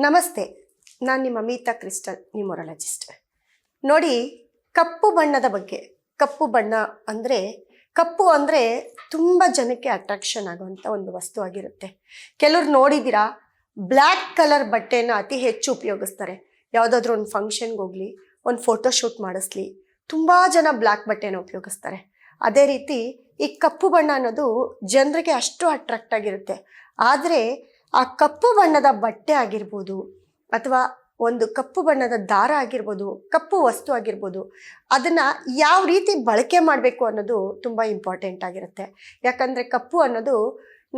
ನಮಸ್ತೆ, ನಾನು ನಿಮ್ಮ ಮೀತಾ ಕ್ರಿಸ್ಟಲ್, ನ್ಯೂಮರಾಲಜಿಸ್ಟ್. ನೋಡಿ, ಕಪ್ಪು ಬಣ್ಣದ ಬಗ್ಗೆ. ಕಪ್ಪು ಅಂದರೆ ತುಂಬ ಜನಕ್ಕೆ ಅಟ್ರಾಕ್ಷನ್ ಆಗುವಂಥ ಒಂದು ವಸ್ತು ಆಗಿರುತ್ತೆ. ಕೆಲವ್ರು ನೋಡಿದ್ದೀರಾ, ಬ್ಲ್ಯಾಕ್ ಕಲರ್ ಬಟ್ಟೆನ ಅತಿ ಹೆಚ್ಚು ಉಪಯೋಗಿಸ್ತಾರೆ. ಯಾವುದಾದ್ರೂ ಒಂದು ಫಂಕ್ಷನ್ಗೆ ಹೋಗಲಿ, ಒಂದು ಫೋಟೋಶೂಟ್ ಮಾಡಿಸ್ಲಿ, ತುಂಬ ಜನ ಬ್ಲ್ಯಾಕ್ ಬಟ್ಟೆನ ಉಪಯೋಗಿಸ್ತಾರೆ. ಅದೇ ರೀತಿ ಈ ಕಪ್ಪು ಬಣ್ಣ ಅನ್ನೋದು ಜನರಿಗೆ ಅಷ್ಟು ಅಟ್ರಾಕ್ಟ್ ಆಗಿರುತ್ತೆ. ಆದರೆ ಆ ಕಪ್ಪು ಬಣ್ಣದ ಬಟ್ಟೆ ಆಗಿರ್ಬೋದು, ಅಥವಾ ಒಂದು ಕಪ್ಪು ಬಣ್ಣದ ದಾರ ಆಗಿರ್ಬೋದು, ಕಪ್ಪು ವಸ್ತು ಆಗಿರ್ಬೋದು, ಅದನ್ನು ಯಾವ ರೀತಿ ಬಳಕೆ ಮಾಡಬೇಕು ಅನ್ನೋದು ತುಂಬ ಇಂಪಾರ್ಟೆಂಟ್ ಆಗಿರುತ್ತೆ. ಯಾಕಂದರೆ ಕಪ್ಪು ಅನ್ನೋದು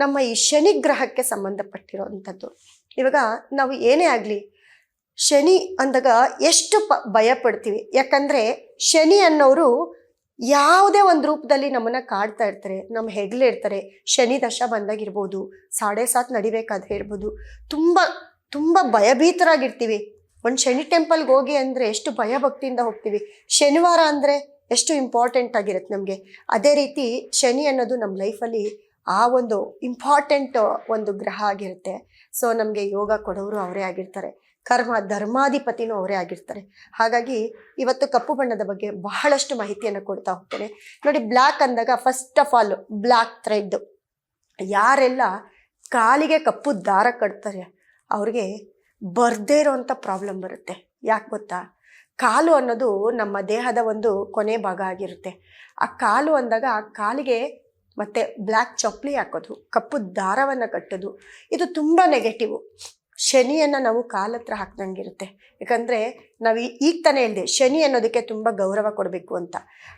ನಮ್ಮ ಈ ಶನಿ ಗ್ರಹಕ್ಕೆ ಸಂಬಂಧಪಟ್ಟಿರೋವಂಥದ್ದು. ಇವಾಗ ನಾವು ಏನೇ ಆಗಲಿ, ಶನಿ ಅಂದಾಗ ಎಷ್ಟು ಭಯ ಪಡ್ತೀವಿ. ಯಾಕಂದರೆ ಶನಿ ಅನ್ನೋರು ಯಾವುದೇ ಒಂದು ರೂಪದಲ್ಲಿ ನಮ್ಮನ್ನು ಕಾಡ್ತಾ ಇರ್ತಾರೆ, ನಮ್ಮ ಹೆಗಲೇ ಇರ್ತಾರೆ. ಶನಿ ದಶ ಬಂದಾಗಿರ್ಬೋದು, 7.5 ನಡಿಬೇಕಾದ್ರೆ ಇರ್ಬೋದು, ತುಂಬ ತುಂಬ ಭಯಭೀತರಾಗಿರ್ತೀವಿ. ಒಂದು ಶನಿ ಟೆಂಪಲ್ಗೆ ಹೋಗಿ ಅಂದರೆ ಎಷ್ಟು ಭಯ ಭಕ್ತಿಯಿಂದ ಹೋಗ್ತೀವಿ. ಶನಿವಾರ ಅಂದರೆ ಎಷ್ಟು ಇಂಪಾರ್ಟೆಂಟ್ ಆಗಿರುತ್ತೆ ನಮಗೆ. ಅದೇ ರೀತಿ ಶನಿ ಅನ್ನೋದು ನಮ್ಮ ಲೈಫಲ್ಲಿ ಆ ಒಂದು ಇಂಪಾರ್ಟೆಂಟ್ ಒಂದು ಗ್ರಹ ಆಗಿರುತ್ತೆ. ಸೊ ನಮಗೆ ಯೋಗ ಕೊಡೋರು ಅವರೇ ಆಗಿರ್ತಾರೆ, ಕರ್ಮ ಧರ್ಮಾಧಿಪತಿನೂ ಅವರೇ ಆಗಿರ್ತಾರೆ. ಹಾಗಾಗಿ ಇವತ್ತು ಕಪ್ಪು ಬಣ್ಣದ ಬಗ್ಗೆ ಬಹಳಷ್ಟು ಮಾಹಿತಿಯನ್ನು ಕೊಡ್ತಾ ಹೋಗ್ತೇನೆ. ನೋಡಿ, ಬ್ಲ್ಯಾಕ್ ಅಂದಾಗ first of all black thread. ಯಾರೆಲ್ಲ ಕಾಲಿಗೆ ಕಪ್ಪು ದಾರ ಕಟ್ತಾರೆ ಅವ್ರಿಗೆ ಬರ್ದೇ ಇರೋವಂಥ ಪ್ರಾಬ್ಲಮ್ ಬರುತ್ತೆ. ಯಾಕೆ ಗೊತ್ತಾ? ಕಾಲು ಅನ್ನೋದು ನಮ್ಮ ದೇಹದ ಒಂದು ಕೊನೆ ಭಾಗ ಆಗಿರುತ್ತೆ. ಆ ಕಾಲು ಅಂದಾಗ ಆ ಕಾಲಿಗೆ ಮತ್ತು ಬ್ಲ್ಯಾಕ್ ಚಪ್ಪಲಿ ಹಾಕೋದು, ಕಪ್ಪು ದಾರವನ್ನು ಕಟ್ಟೋದು, ಇದು ತುಂಬ ನೆಗೆಟಿವು. ಶನಿಯನ್ನು ನಾವು ಕಾಲ ಹತ್ರ ಹಾಕ್ದಂಗಿರುತ್ತೆ. ಯಾಕಂದರೆ ನಾವು ಈಗ ತಾನೇ ಹೇಳಿದೆ, ಶನಿ ಅನ್ನೋದಕ್ಕೆ ತುಂಬ ಗೌರವ ಕೊಡಬೇಕು ಅಂತ.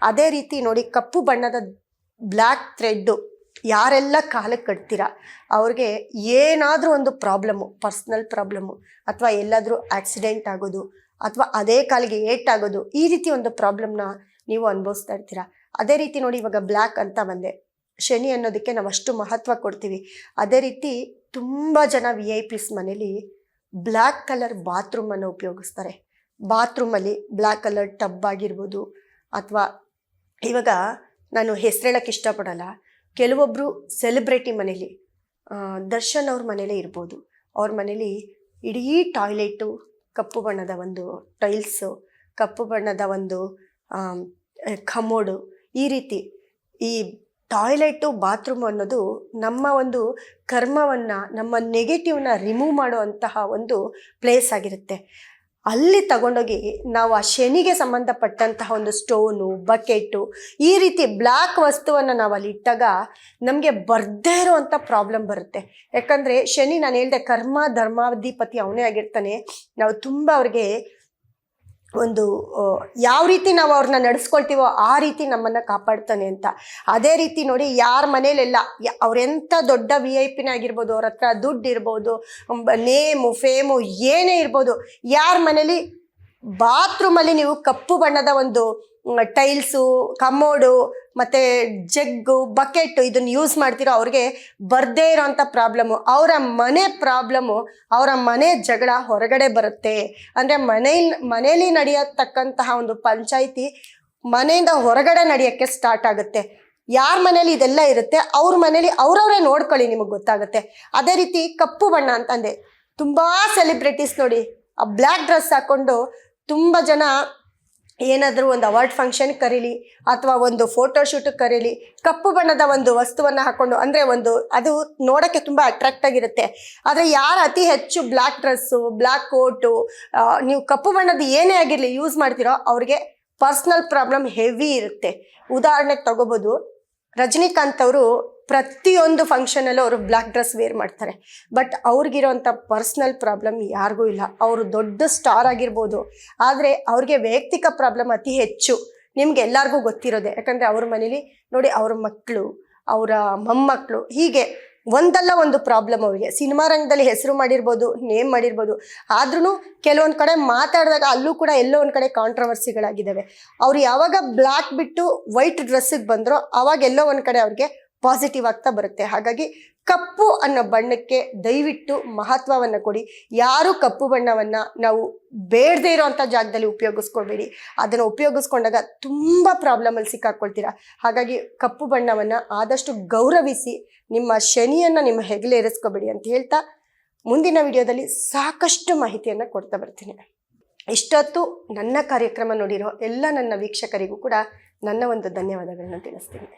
ಅದೇ ರೀತಿ ನೋಡಿ, ಕಪ್ಪು ಬಣ್ಣದ ಬ್ಲ್ಯಾಕ್ ಥ್ರೆಡ್ಡು ಯಾರೆಲ್ಲ ಕಾಲಕ್ಕೆ ಕಟ್ತೀರಾ ಅವ್ರಿಗೆ ಏನಾದರೂ ಒಂದು ಪ್ರಾಬ್ಲಮ್ಮು, ಪರ್ಸ್ನಲ್ ಪ್ರಾಬ್ಲಮ್ಮು, ಅಥವಾ ಎಲ್ಲಾದರೂ ಆಕ್ಸಿಡೆಂಟ್ ಆಗೋದು, ಅಥವಾ ಅದೇ ಕಾಲಿಗೆ ಏಟಾಗೋದು, ಈ ರೀತಿ ಒಂದು ಪ್ರಾಬ್ಲಮ್ನ ನೀವು ಅನುಭವಿಸ್ತಾ ಇರ್ತೀರ. ಅದೇ ರೀತಿ ನೋಡಿ, ಇವಾಗ ಬ್ಲ್ಯಾಕ್ ಅಂತ ಬಂದೆ, ಶನಿ ಅನ್ನೋದಕ್ಕೆ ನಾವು ಅಷ್ಟು ಮಹತ್ವ ಕೊಡ್ತೀವಿ. ಅದೇ ರೀತಿ ತುಂಬ ಜನ VIP ಮನೇಲಿ ಬ್ಲ್ಯಾಕ್ ಕಲರ್ ಬಾತ್ರೂಮನ್ನು ಉಪಯೋಗಿಸ್ತಾರೆ. ಬಾತ್ರೂಮಲ್ಲಿ ಬ್ಲ್ಯಾಕ್ ಕಲರ್ ಟಬ್ ಆಗಿರ್ಬೋದು, ಅಥವಾ ಇವಾಗ ನಾನು ಹೆಸರೇಳಕ್ಕೆ ಇಷ್ಟಪಡಲ್ಲ, ಕೆಲವೊಬ್ಬರು ಸೆಲೆಬ್ರಿಟಿ ಮನೇಲಿ, ದರ್ಶನ್ ಅವ್ರ ಮನೇಲೇ ಇರ್ಬೋದು, ಅವ್ರ ಮನೇಲಿ ಇಡೀ ಟಾಯ್ಲೆಟು ಕಪ್ಪು ಬಣ್ಣದ ಒಂದು ಟೈಲ್ಸು, ಕಪ್ಪು ಬಣ್ಣದ ಒಂದು ಕಮೋಡು, ಈ ರೀತಿ ಈ ಟಾಯ್ಲೆಟು ಬಾತ್ರೂಮ್ ಅನ್ನೋದು ನಮ್ಮ ಒಂದು ಕರ್ಮವನ್ನು, ನಮ್ಮ ನೆಗೆಟಿವ್ನ ರಿಮೂವ್ ಮಾಡುವಂತಹ ಒಂದು ಪ್ಲೇಸ್ ಆಗಿರುತ್ತೆ. ಅಲ್ಲಿ ತಗೊಂಡೋಗಿ ನಾವು ಆ ಶನಿಗೆ ಸಂಬಂಧಪಟ್ಟಂತಹ ಒಂದು ಸ್ಟೋನು, ಬಕೆಟು, ಈ ರೀತಿ ಬ್ಲ್ಯಾಕ್ ವಸ್ತುವನ್ನು ನಾವು ಅಲ್ಲಿ ಇಟ್ಟಾಗ ನಮಗೆ ಬರ್ದೇ ಇರೋವಂಥ ಪ್ರಾಬ್ಲಮ್ ಬರುತ್ತೆ. ಯಾಕಂದರೆ ಶನಿ, ನಾನು ಹೇಳಿದೆ, ಕರ್ಮ ಧರ್ಮಾಧಿಪತಿ ಅವನೇ ಆಗಿರ್ತಾನೆ. ನಾವು ತುಂಬ ಅವ್ರಿಗೆ ಒಂದು ಯಾವ ರೀತಿ ನಾವು ಅವ್ರನ್ನ ನಡೆಸ್ಕೊಳ್ತೀವೋ ಆ ರೀತಿ ನಮ್ಮನ್ನು ಕಾಪಾಡ್ತಾನೆ ಅಂತ. ಅದೇ ರೀತಿ ನೋಡಿ, ಯಾರ ಮನೇಲೆಲ್ಲ ಅವ್ರೆಂಥ ದೊಡ್ಡ VIP ಆಗಿರ್ಬೋದು, ಅವ್ರ ಹತ್ರ ದುಡ್ಡು ಇರ್ಬೋದು, ನೇಮು ಫೇಮು ಏನೇ ಇರ್ಬೋದು, ಯಾರ ಮನೇಲಿ ಬಾತ್ರೂಮಲ್ಲಿ ನೀವು ಕಪ್ಪು ಬಣ್ಣದ ಒಂದು ಟೈಲ್ಸು, ಕಮೋಡು, ಮತ್ತು ಜಗ್ಗು, ಬಕೆಟು ಇದನ್ನು ಯೂಸ್ ಮಾಡ್ತಿರೋ ಅವ್ರಿಗೆ ಬರ್ದೇ ಇರೋವಂಥ ಪ್ರಾಬ್ಲಮ್ಮು, ಅವರ ಮನೆ ಪ್ರಾಬ್ಲಮ್ಮು, ಅವರ ಮನೆ ಜಗಳ ಹೊರಗಡೆ ಬರುತ್ತೆ. ಅಂದರೆ ಮನೇಲಿ ನಡೆಯತಕ್ಕಂತಹ ಒಂದು ಪಂಚಾಯಿತಿ ಮನೆಯಿಂದ ಹೊರಗಡೆ ನಡೆಯೋಕ್ಕೆ ಸ್ಟಾರ್ಟ್ ಆಗುತ್ತೆ. ಯಾರ ಮನೇಲಿ ಇದೆಲ್ಲ ಇರುತ್ತೆ ಅವ್ರ ಮನೇಲಿ ಅವ್ರವರೇ ನೋಡ್ಕೊಳ್ಳಿ, ನಿಮಗೆ ಗೊತ್ತಾಗುತ್ತೆ. ಅದೇ ರೀತಿ ಕಪ್ಪು ಬಣ್ಣ ಅಂತಂದೆ, ತುಂಬ ಸೆಲೆಬ್ರಿಟೀಸ್ ನೋಡಿ, ಆ ಬ್ಲ್ಯಾಕ್ ಡ್ರೆಸ್ ಹಾಕ್ಕೊಂಡು ತುಂಬ ಜನ ಏನಾದರೂ ಒಂದು ಅವಾರ್ಡ್ ಫಂಕ್ಷನ್ ಕರೀಲಿ, ಅಥವಾ ಒಂದು ಫೋಟೋಶೂಟಿಗೆ ಕರೀಲಿ, ಕಪ್ಪು ಬಣ್ಣದ ಒಂದು ವಸ್ತುವನ್ನು ಹಾಕ್ಕೊಂಡು, ಅಂದರೆ ಅದು ನೋಡೋಕ್ಕೆ ತುಂಬ ಅಟ್ರಾಕ್ಟ್ ಆಗಿರುತ್ತೆ. ಆದರೆ ಯಾರು ಅತಿ ಹೆಚ್ಚು ಬ್ಲ್ಯಾಕ್ ಡ್ರೆಸ್ಸು, ಬ್ಲ್ಯಾಕ್ ಕೋಟು, ನೀವು ಕಪ್ಪು ಬಣ್ಣದ ಏನೇ ಆಗಿರಲಿ ಯೂಸ್ ಮಾಡ್ತೀರೋ ಅವ್ರಿಗೆ ಪರ್ಸ್ನಲ್ ಪ್ರಾಬ್ಲಮ್ ಹೆವಿ ಇರುತ್ತೆ. ಉದಾಹರಣೆಗೆ ತಗೋಬೋದು, ರಜನಿಕಾಂತ್ ಅವರು ಪ್ರತಿಯೊಂದು ಫಂಕ್ಷನಲ್ಲೂ ಅವರು ಬ್ಲ್ಯಾಕ್ ಡ್ರೆಸ್ ವೇರ್ ಮಾಡ್ತಾರೆ. ಬಟ್ ಅವ್ರಿಗಿರೋಂಥ ಪರ್ಸ್ನಲ್ ಪ್ರಾಬ್ಲಮ್ ಯಾರಿಗೂ ಇಲ್ಲ. ಅವರು ದೊಡ್ಡ ಸ್ಟಾರ್ ಆಗಿರ್ಬೋದು, ಆದರೆ ಅವ್ರಿಗೆ ವೈಯಕ್ತಿಕ ಪ್ರಾಬ್ಲಮ್ ಅತಿ ಹೆಚ್ಚು. ನಿಮ್ಗೆ ಎಲ್ಲರಿಗೂ ಗೊತ್ತಿರೋದೆ. ಯಾಕಂದರೆ ಅವ್ರ ಮನೇಲಿ ನೋಡಿ, ಅವ್ರ ಮಕ್ಕಳು, ಅವರ ಮೊಮ್ಮಕ್ಕಳು, ಹೀಗೆ ಒಂದಲ್ಲ ಒಂದು ಪ್ರಾಬ್ಲಮ್ ಅವ್ರಿಗೆ. ಸಿನಿಮಾ ರಂಗದಲ್ಲಿ ಹೆಸರು ಮಾಡಿರ್ಬೋದು, ನೇಮ್ ಮಾಡಿರ್ಬೋದು, ಆದ್ರೂ ಕೆಲವೊಂದು ಕಡೆ ಮಾತಾಡಿದಾಗ ಅಲ್ಲೂ ಕೂಡ ಎಲ್ಲೋ ಒಂದು ಕಡೆ ಕಾಂಟ್ರವರ್ಸಿಗಳಾಗಿದ್ದಾವೆ. ಅವ್ರು ಯಾವಾಗ ಬ್ಲ್ಯಾಕ್ ಬಿಟ್ಟು ವೈಟ್ ಡ್ರೆಸ್ಸಿಗೆ ಬಂದರೋ ಆವಾಗ ಎಲ್ಲೋ ಒಂದು ಕಡೆ ಅವ್ರಿಗೆ ಪಾಸಿಟಿವ್ ಆಗ್ತಾ ಬರುತ್ತೆ. ಹಾಗಾಗಿ ಕಪ್ಪು ಅನ್ನೋ ಬಣ್ಣಕ್ಕೆ ದಯವಿಟ್ಟು ಮಹತ್ವವನ್ನು ಕೊಡಿ. ಯಾರು ಕಪ್ಪು ಬಣ್ಣವನ್ನು ನಾವು ಬೇಡದೇ ಇರೋವಂಥ ಜಾಗದಲ್ಲಿ ಉಪಯೋಗಿಸ್ಕೊಳ್ಬೇಡಿ. ಅದನ್ನು ಉಪಯೋಗಿಸ್ಕೊಂಡಾಗ ತುಂಬ ಪ್ರಾಬ್ಲಮಲ್ಲಿ ಸಿಕ್ಕಾಕೊಳ್ತೀರಾ. ಹಾಗಾಗಿ ಕಪ್ಪು ಬಣ್ಣವನ್ನು ಆದಷ್ಟು ಗೌರವಿಸಿ, ನಿಮ್ಮ ಶನಿಯನ್ನು ನಿಮ್ಮ ಹೆಗಲೇ ಇರಿಸ್ಕೊಬೇಡಿ ಅಂತ ಹೇಳ್ತಾ ಮುಂದಿನ ವಿಡಿಯೋದಲ್ಲಿ ಸಾಕಷ್ಟು ಮಾಹಿತಿಯನ್ನು ಕೊಡ್ತಾ ಬರ್ತೀನಿ. ಇಷ್ಟೊತ್ತು ನನ್ನ ಕಾರ್ಯಕ್ರಮ ನೋಡಿರೋ ಎಲ್ಲ ನನ್ನ ವೀಕ್ಷಕರಿಗೂ ಕೂಡ ನನ್ನ ಒಂದು ಧನ್ಯವಾದಗಳನ್ನ ತಿಳಿಸ್ತೀನಿ.